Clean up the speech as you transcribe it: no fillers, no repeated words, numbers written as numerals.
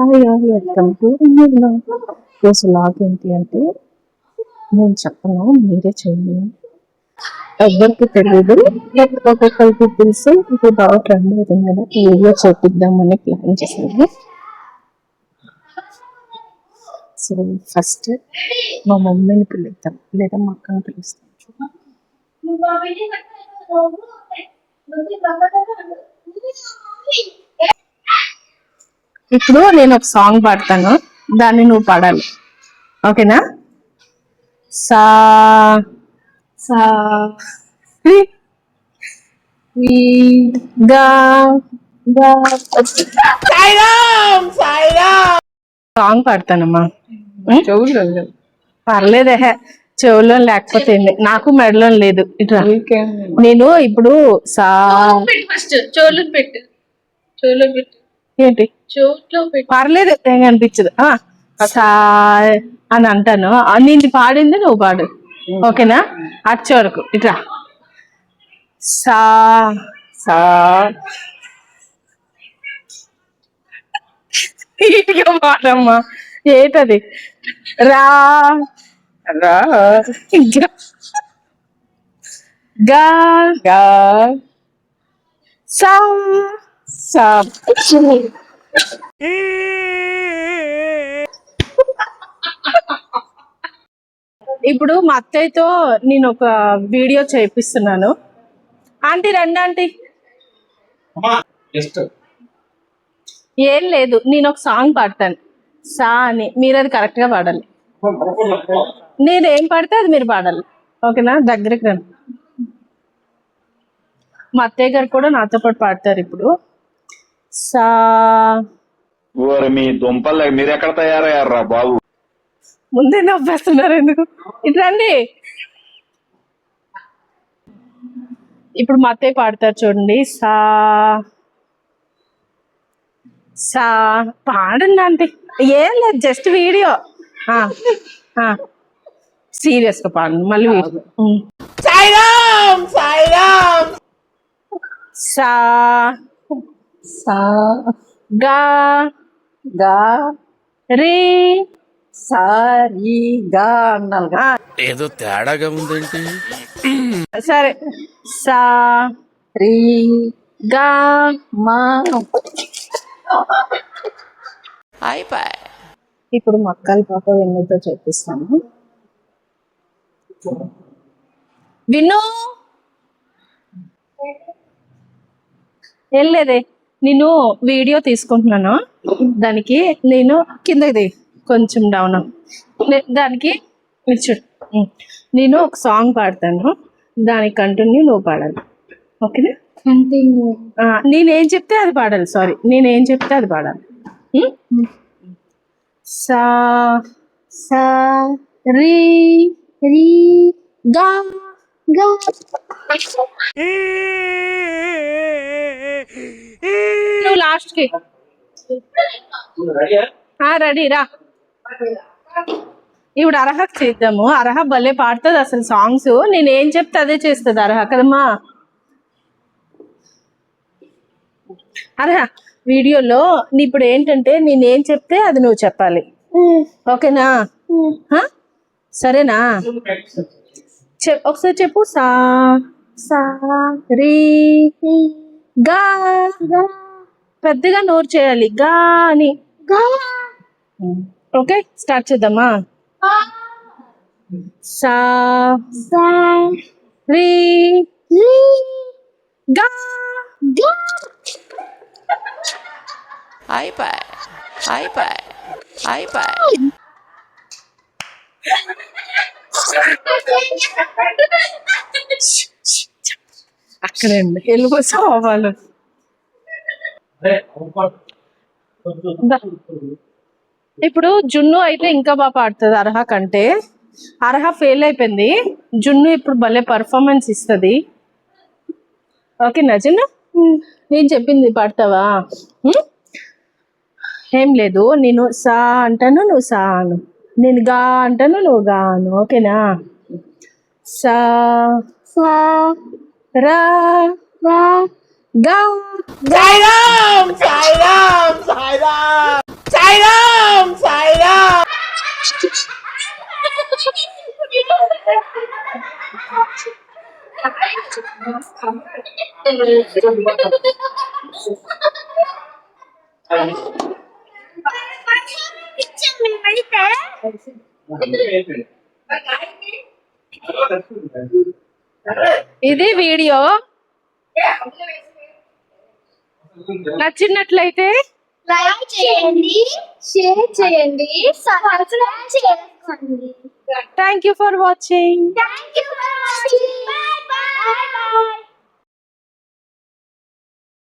Hi all welcome to రోజు log ఏంటి అంటే నేను చెప్పను మీరే చేయండి. ఎవరికి తెలియదు, ఒక్కొక్కరికి తెలిసి ఇది బాగా ట్రెండ్ అవుతుంది కదా, వీడియో చేపిద్దామని ప్లాన్ చేశాను. సో ఫస్ట్ మా మమ్మీని పిలుద్దాం లేదా మా అక్కని పిలుస్తాం. ఇప్పుడు నేను ఒక సాంగ్ పాడతాను, దాన్ని నువ్వు పాడాలి, ఓకేనా? సా సా రి రి గా గా. సాంగ్ పాడతానమ్మా. చెవులు పర్లేదే, చెవులో లేకపోతే నాకు మెడలో లేదు. ఇట్లా నేను ఇప్పుడు సా చెవులు పెట్టు, చెవులు పెట్టు, ఏంటి పర్లేదు, ఏం అనిపించదు. సా అని అంటాను, నేను పాడింది నువ్వు పాడు, ఓకేనా? అచ్చే వరకు ఇట్లా సా సా ఇటుగా పాడమ్మా. ఏంటది? రా రా గా గా సా సా. ఇప్పుడు మా అత్తయ్యతో నేను ఒక వీడియో చేపిస్తున్నాను. ఆంటీ రండి ఆంటీ. ఏం లేదు, నేను ఒక సాంగ్ పాడతాను సా అని, మీరు అది కరెక్ట్ గా పాడాలి. నేను ఏం పాడితే అది మీరు పాడాలి, ఓకేనా? దగ్గరికి రండి. మా అత్తయ్య గారు కూడా నాతో పాటు పాడతారు ఇప్పుడు. సా మీ దుంపలు మీరు ఎక్కడ తయారయ్యారా బాబు? ముందే నవ్వేస్తున్నారు ఎందుకు? ఇట్రండి. ఇప్పుడు మా అత్తయ్య పాడతారు చూడండి. సా సా పాడండి అంటే ఏం లేదు, జస్ట్ వీడియో. సీరియస్ గా పాడండి మళ్ళీ వీడియో. సాయిరామ్ సాయిరామ్. సా సా గా గా రీ సారీ గా అన్నాను. ఏదో తేడాగా ఉందేంటి? సరే, సా రీ గా మా. ఇప్పుడు మక్కల పాప విన్నుతో చేపిస్తాను. విన్ను ఏం లేదే, నేను వీడియో తీసుకుంటున్నాను, దానికి నేను కిందది కొంచెం డౌన్ దానికి చూడు. నేను ఒక సాంగ్ పాడతాను, దానికి కంటిన్యూ నువ్వు పాడాలి, ఓకేనా? కంటిన్యూ నేనేం చెప్తే అది పాడాలి. సారీ, నేనేం చెప్తే అది పాడాలి. సా సా రీ రీ గా గా. నువ్వు లాస్ట్ కి రెడీ రా. ఇప్పుడు అర్హకు చేద్దాము. అర్హ భలే పాడుతుంది అసలు సాంగ్స్, నేనేం చెప్తే అదే చేస్తుంది అర్హ కదమ్మా. అర్హ వీడియోలో ఇప్పుడు ఏంటంటే నేనేం చెప్తే అది నువ్వు చెప్పాలి, ఓకేనా? సరేనా? ఒకసారి చెప్పు. సా సా రీ గా గా. పెద్దగా నోరు చేయాలి, గా అని. ఓకే, స్టార్ట్ చేద్దామా? సా సా రీ గా గా. అక్కడే వెళ్ళిపోవాలి. ఇప్పుడు జున్ను అయితే ఇంకా బాగా పాడుతుంది అర్హ కంటే. అర్హ ఫెయిల్ అయిపోయింది, జున్ను ఇప్పుడు భలే పర్ఫార్మెన్స్ ఇస్తుంది, ఓకేనా? జున్ను నేను చెప్పింది పాడతావా? ఏం లేదు, నేను సా అంటాను నువ్వు సా అను, నేను గా అంటాను నువ్వు గా అను, ఓకేనా? సా సా రా రా గా. సాయిరామ్ సాయిరామ్ సాయిరామ్. ఇది వీడియో నచ్చినట్లయితే లైక్ చేయండి, షేర్ చేయండి, సబ్స్క్రైబ్ చేసుకోండి. Thank you for watching. Thank you for watching. By by.